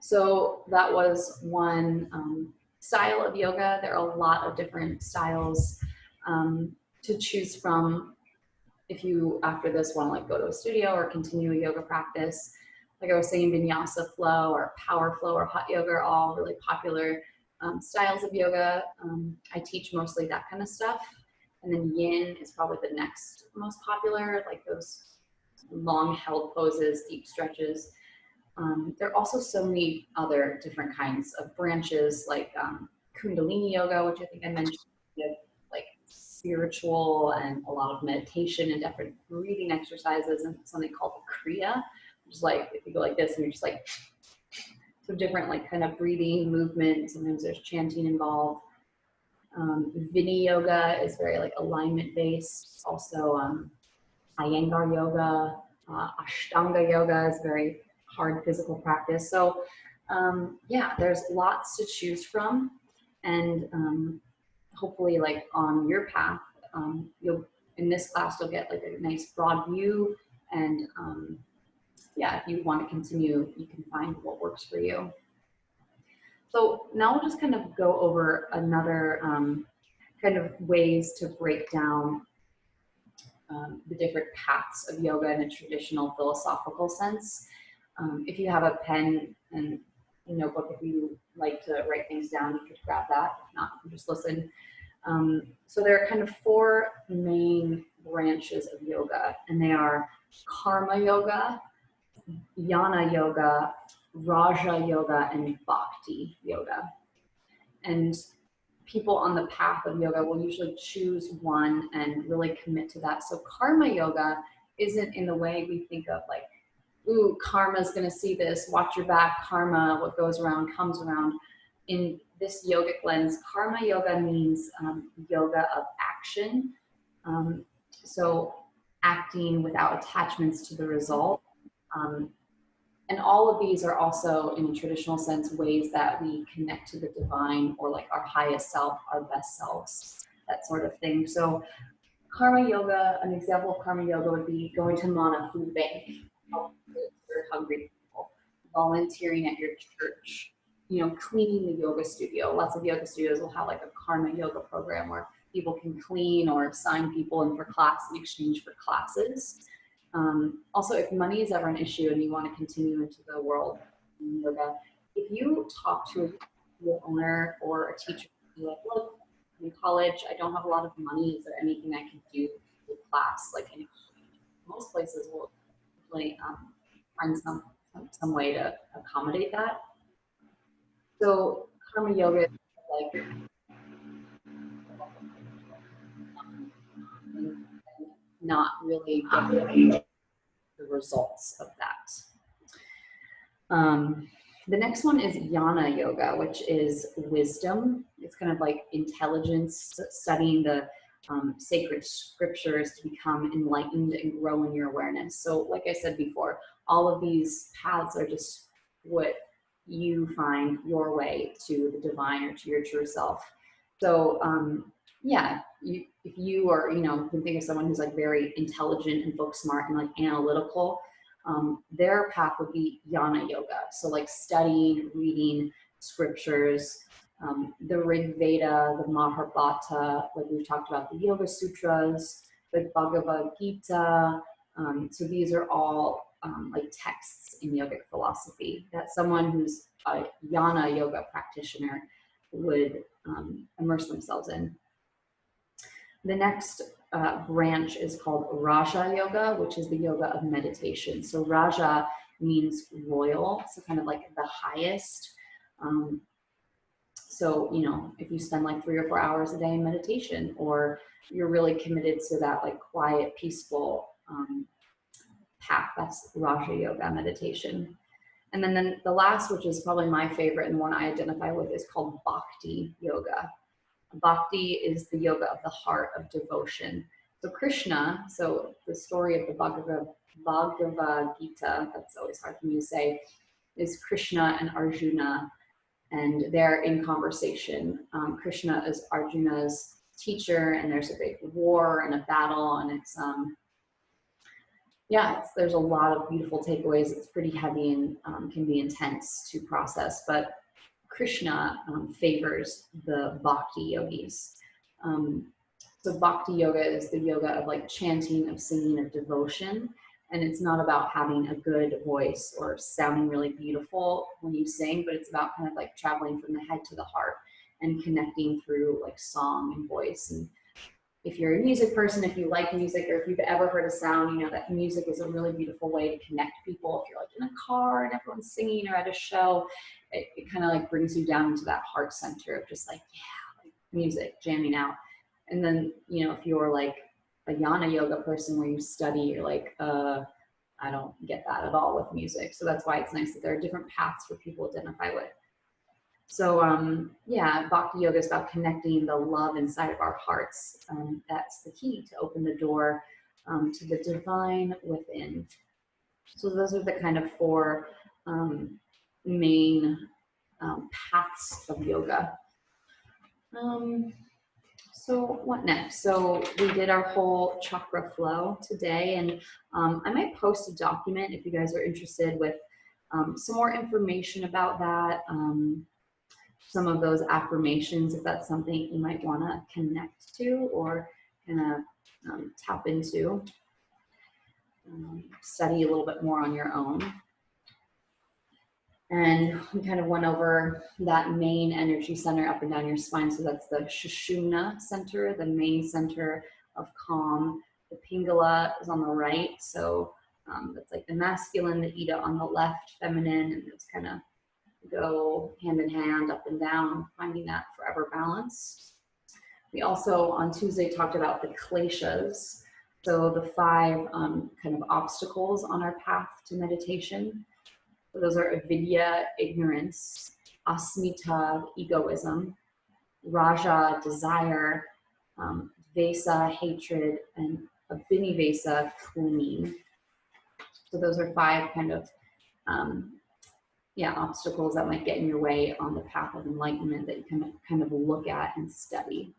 So that was one style of yoga. There are a lot of different styles to choose from if you, after this, want to like go to a studio or continue a yoga practice. Like I was saying, vinyasa flow or power flow or hot yoga are all really popular styles of yoga. I teach mostly that kind of stuff. And then yin is probably the next most popular, like those long held poses, deep stretches. There are also so many other different kinds of branches, like Kundalini yoga, which I think I mentioned, like spiritual and a lot of meditation and different breathing exercises, and something called Kriya, which is like if you go like this and you're just like, so different like kind of breathing movement. Sometimes there's chanting involved. Vini yoga is very like alignment based. Also Iyengar yoga, Ashtanga yoga is very hard physical practice. So yeah, there's lots to choose from, and hopefully like on your path, you'll, in this class, you'll get like a nice broad view, and yeah, if you want to continue, you can find what works for you. So now we'll just kind of go over another kind of ways to break down the different paths of yoga in a traditional philosophical sense. If you have a pen and a notebook, if you like to write things down, you could grab that. If not, you can just listen. So there are kind of four main branches of yoga, and they are karma yoga, jnana yoga, raja yoga, and bhakti yoga. And people on the path of yoga will usually choose one and really commit to that. So karma yoga isn't in the way we think of like, ooh, karma's gonna see this, watch your back, karma, what goes around comes around. In this yogic lens, karma yoga means yoga of action. So acting without attachments to the result. And all of these are also, in a traditional sense, ways that we connect to the divine, or like our highest self, our best selves, that sort of thing. So karma yoga, an example of karma yoga would be going to Mana Food Bank, helping serve hungry people, volunteering at your church, cleaning the yoga studio. Lots of yoga studios will have like a karma yoga program where people can clean or sign people in for class in exchange for classes. Also, if money is ever an issue and you want to continue into the world in yoga, if you talk to a owner or a teacher, you're like, look, I'm in college, I don't have a lot of money, is there anything I can do with class? Like in exchange? Most places will really find some way to accommodate that. So karma yoga is like not really get the results of that. The next one is jnana yoga, which is wisdom. It's kind of like intelligence, studying the sacred scriptures to become enlightened and grow in your awareness. So like I said before, all of these paths are just what you find your way to the divine or to your true self. So yeah, if you are, you can think of someone who's like very intelligent and book smart and like analytical, their path would be jnana yoga. So like studying, reading scriptures, the Rig Veda, the Mahabharata, like we've talked about, the Yoga Sutras, the Bhagavad Gita. So these are all like texts in yogic philosophy that someone who's a jnana yoga practitioner would immerse themselves in. The next branch is called Raja Yoga, which is the yoga of meditation. So Raja means royal, so kind of like the highest. So, if you spend like 3 or 4 hours a day in meditation, or you're really committed to that like quiet, peaceful path, that's Raja Yoga meditation. And then the last, which is probably my favorite and one I identify with, is called Bhakti Yoga. Bhakti is the yoga of the heart, of devotion. So Krishna, so the story of the Bhagavad Gita, that's always hard for me to say, is Krishna and Arjuna, and they're in conversation. Krishna is Arjuna's teacher, and there's a big war and a battle, and it's yeah, there's a lot of beautiful takeaways. It's pretty heavy and can be intense to process, but Krishna favors the bhakti yogis. Um, so bhakti yoga is the yoga of like chanting, of singing, of devotion. And it's not about having a good voice or sounding really beautiful when you sing, but it's about kind of like traveling from the head to the heart and connecting through like song and voice. And if you're a music person, if you like music, or if you've ever heard a sound, you know that music is a really beautiful way to connect people. If you're like in a car and everyone's singing or at a show, it kind of like brings you down into that heart center of just like, yeah, like music, jamming out. And then, you know, if you're like a Jnana yoga person where you study, you're like, I don't get that at all with music. So that's why it's nice that there are different paths for people to identify with. So yeah, Bhakti Yoga is about connecting the love inside of our hearts. That's the key to open the door to the divine within. So those are the kind of four main paths of yoga. So what next? So we did our whole chakra flow today, and I might post a document if you guys are interested with some more information about that. Some of those affirmations, if that's something you might want to connect to or kind of tap into, study a little bit more on your own. And we kind of went over that main energy center up and down your spine. So that's the Sushumna center, the main center of calm. The Pingala is on the right. So that's like the masculine, the Ida on the left, feminine, and it's kind of go hand in hand, up and down, finding that forever balance. We also on Tuesday talked about the kleshas, so the 5 kind of obstacles on our path to meditation. So those are avidya, ignorance, asmita, egoism, raja, desire, vesa, hatred, and abhinivesa, clinging. So those are 5 kind of obstacles that might get in your way on the path of enlightenment that you can kind of look at and study.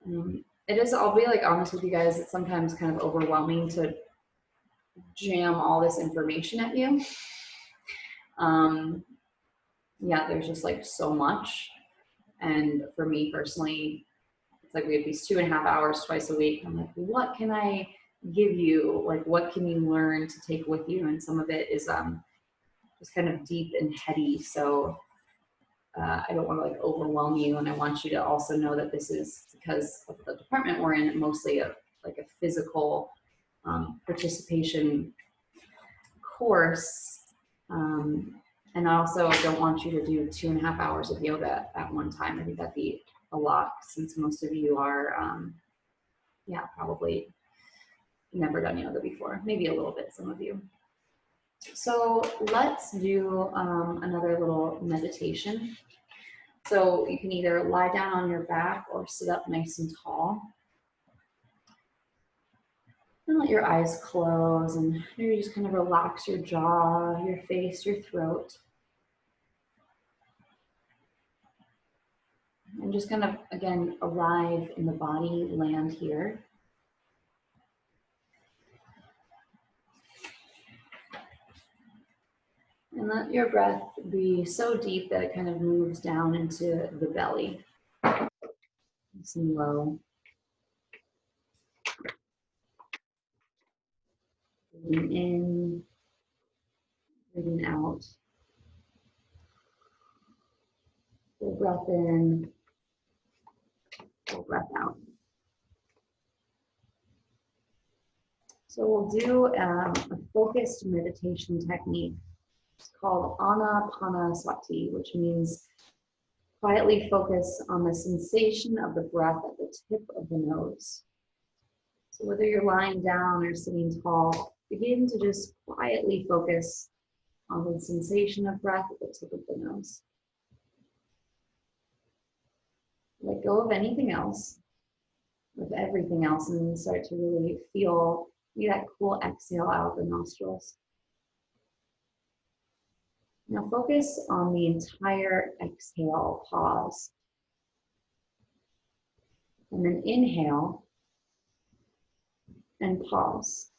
It is, I'll be like honest with you guys, it's sometimes kind of overwhelming to jam all this information at you. Yeah, there's just like so much. And for me personally, it's like we have these 2.5 hours twice a week. I'm like, what can I give you? Like, what can you learn to take with you? And some of it is just kind of deep and heady. So I don't want to like overwhelm you. And I want you to also know that this is, because of the department we're in, mostly a physical participation course. And I also don't want you to do 2.5 hours of yoga at one time. I think that'd be a lot, since most of you are, probably never done yoga before. Maybe a little bit, some of you. So let's do another little meditation. So you can either lie down on your back or sit up nice and tall. And let your eyes close, and maybe just kind of relax your jaw, your face, your throat. And just kind of, again, arrive in the body, land here. And let your breath be so deep that it kind of moves down into the belly. Nice and low. Breathing in, breathing out. Full breath in, full breath out. So we'll do a focused meditation technique. It's called Anapanasati, which means quietly focus on the sensation of the breath at the tip of the nose. So whether you're lying down or sitting tall, begin to just quietly focus on the sensation of breath at the tip of the nose. Let go of anything else, of everything else, and then start to really feel that cool exhale out of the nostrils. Now focus on the entire exhale, pause. And then inhale. and pause.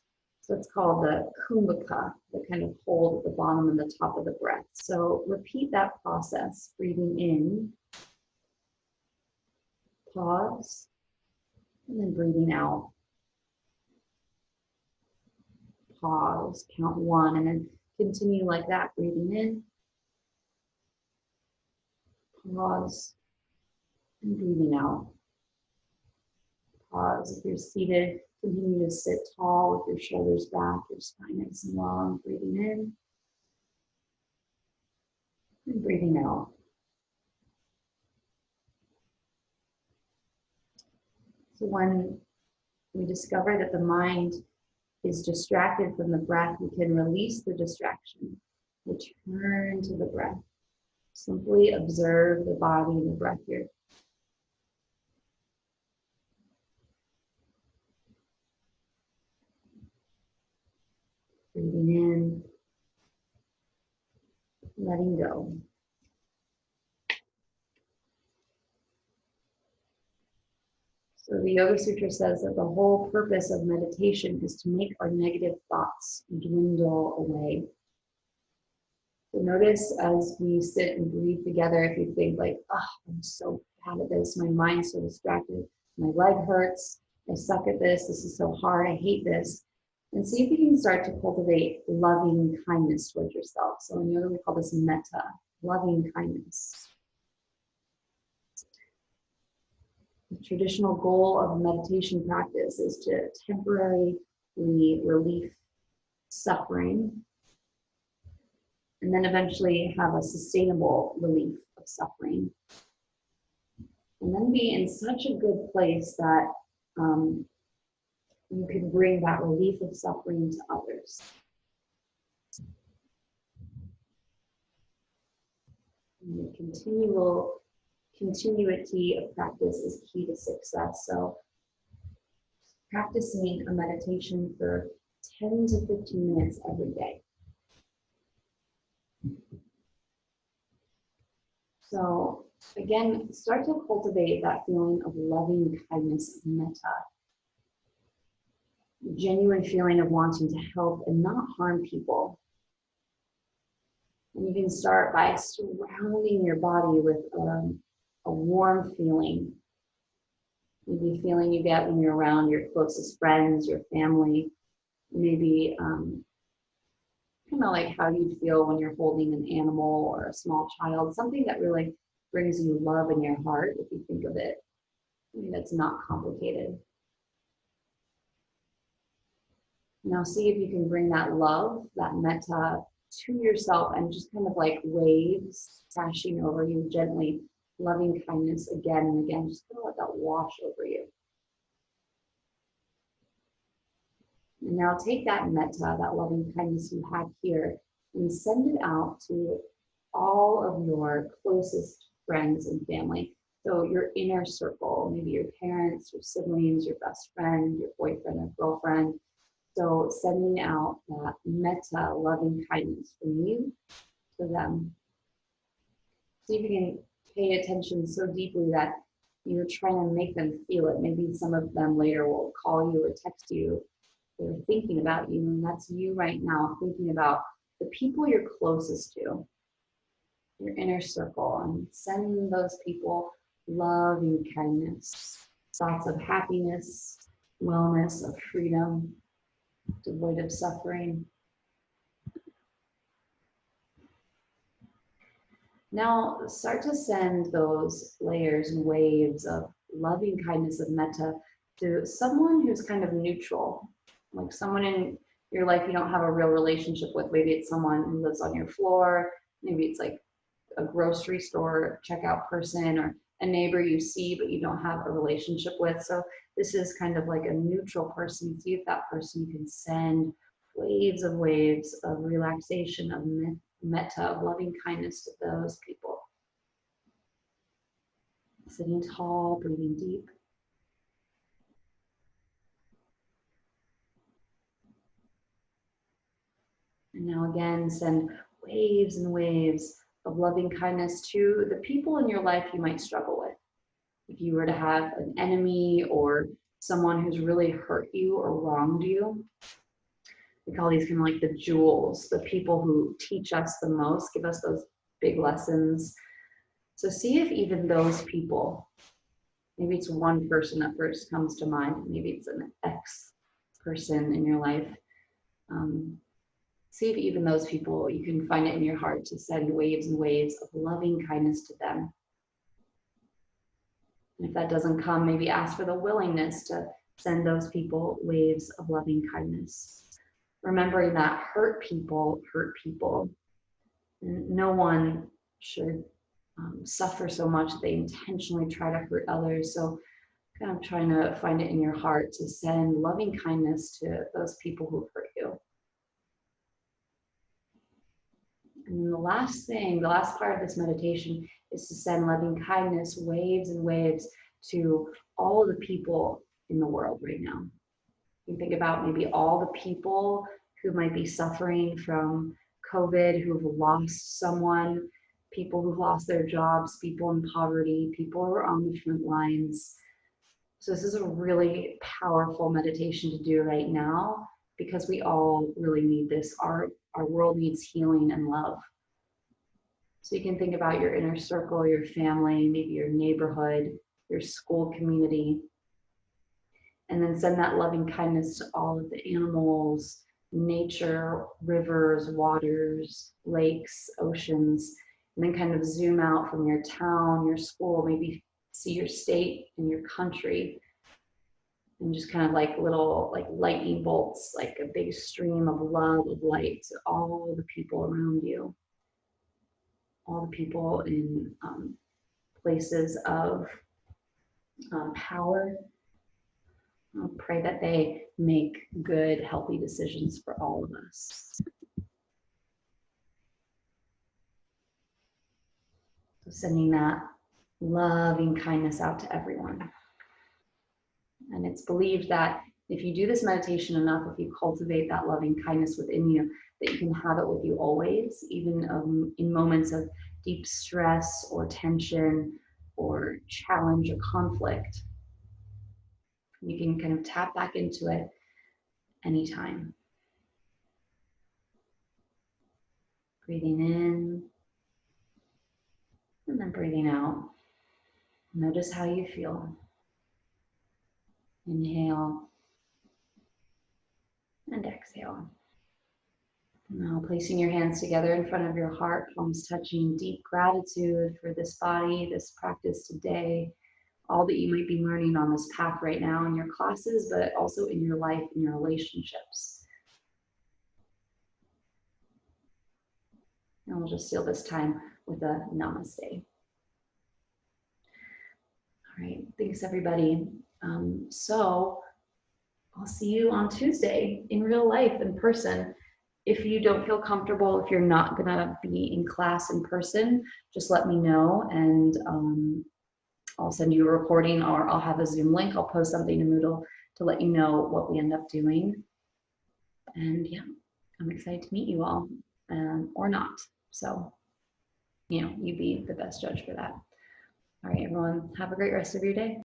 So it's called the kumbhaka, the kind of hold at the bottom and the top of the breath. So repeat that process, breathing in, pause, and then breathing out. Pause, count one, and then continue like that, breathing in, pause, and breathing out. Pause. If you're seated, continue to sit tall with your shoulders back, your spine nice and long, breathing in and breathing out. So when we discover that the mind is distracted from the breath, we can release the distraction, return to the breath. Simply observe the body and the breath here. Breathing in, letting go. So the Yoga Sutra says that the whole purpose of meditation is to make our negative thoughts dwindle away. So notice as we sit and breathe together, if you think like, oh, I'm so bad at this, my mind's so distracted, my leg hurts, I suck at this is so hard, I hate this. And see if you can start to cultivate loving kindness towards yourself. So in yoga, we call this metta, loving kindness. The traditional goal of meditation practice is to temporarily relieve suffering and then eventually have a sustainable relief of suffering. And then be in such a good place that you can bring that relief of suffering to others. And the continuity of practice is key to success. So practicing a meditation for 10 to 15 minutes every day. So again, start to cultivate that feeling of loving kindness, metta. Genuine feeling of wanting to help and not harm people. And you can start by surrounding your body with a warm feeling. Maybe a feeling you get when you're around your closest friends, your family. Maybe kind of like how you'd feel when you're holding an animal or a small child. Something that really brings you love in your heart, if you think of it. I mean, that's not complicated. Now see if you can bring that love, that metta, to yourself and just kind of like waves crashing over you gently, loving kindness again and again. Just gonna let that wash over you. And now take that metta, that loving kindness you have here, and send it out to all of your closest friends and family. So your inner circle, maybe your parents, your siblings, your best friend, your boyfriend or girlfriend. So sending out that metta, loving kindness from you to them. See if you can pay attention so deeply that you're trying to make them feel it. Maybe some of them later will call you or text you. They're thinking about you, and that's you right now thinking about the people you're closest to, your inner circle, and send those people love and kindness, thoughts of happiness, wellness, of freedom, devoid of suffering. Now start to send those layers and waves of loving kindness of metta to someone who's kind of neutral, like someone in your life you don't have a real relationship with. Maybe it's someone who lives on your floor, maybe it's like a grocery store checkout person or a neighbor you see but you don't have a relationship with. So this is kind of like a neutral person. See if that person can send waves of relaxation, of metta, of loving kindness to those people. Sitting tall, breathing deep. And now again, send waves and waves of loving kindness to the people in your life you might struggle with. If you were to have an enemy or someone who's really hurt you or wronged you. We call these kind of like the jewels, the people who teach us the most, give us those big lessons. So see if even those people, maybe it's one person that first comes to mind, maybe it's an ex person in your life. See if even those people, you can find it in your heart to send waves and waves of loving kindness to them. And if that doesn't come, maybe ask for the willingness to send those people waves of loving kindness. Remembering that hurt people hurt people. And no one should suffer so much that they intentionally try to hurt others. So kind of trying to find it in your heart to send loving kindness to those people who hurt you. And the last thing, the last part of this meditation is to send loving kindness, waves and waves, to all the people in the world right now. You think about maybe all the people who might be suffering from COVID, who've lost someone, people who've lost their jobs, people in poverty, people who are on the front lines. So this is a really powerful meditation to do right now because we all really need this. Our world needs healing and love. So you can think about your inner circle, your family, maybe your neighborhood, your school community, and then send that loving kindness to all of the animals, nature, rivers, waters, lakes, oceans, and then kind of zoom out from your town, your school, maybe see your state and your country, and just kind of like little like lightning bolts, like a big stream of love, of light to all the people around you, all the people in places of power. I'll pray that they make good, healthy decisions for all of us. So sending that loving kindness out to everyone. And it's believed that if you do this meditation enough, if you cultivate that loving kindness within you, that you can have it with you always, even in moments of deep stress or tension or challenge or conflict. You can kind of tap back into it anytime. Breathing in and then breathing out. Notice how you feel. Inhale and exhale. Now placing your hands together in front of your heart, palms touching, deep gratitude for this body, this practice today, all that you might be learning on this path right now in your classes, but also in your life, in your relationships. And we'll just seal this time with a namaste. All right, thanks everybody. So I'll see you on Tuesday in real life, in person. If you don't feel comfortable, if you're not gonna be in class in person, just let me know and I'll send you a recording or I'll have a Zoom link. I'll post something to Moodle to let you know what we end up doing. And yeah, I'm excited to meet you all, or not. So, you be the best judge for that. All right, everyone, have a great rest of your day.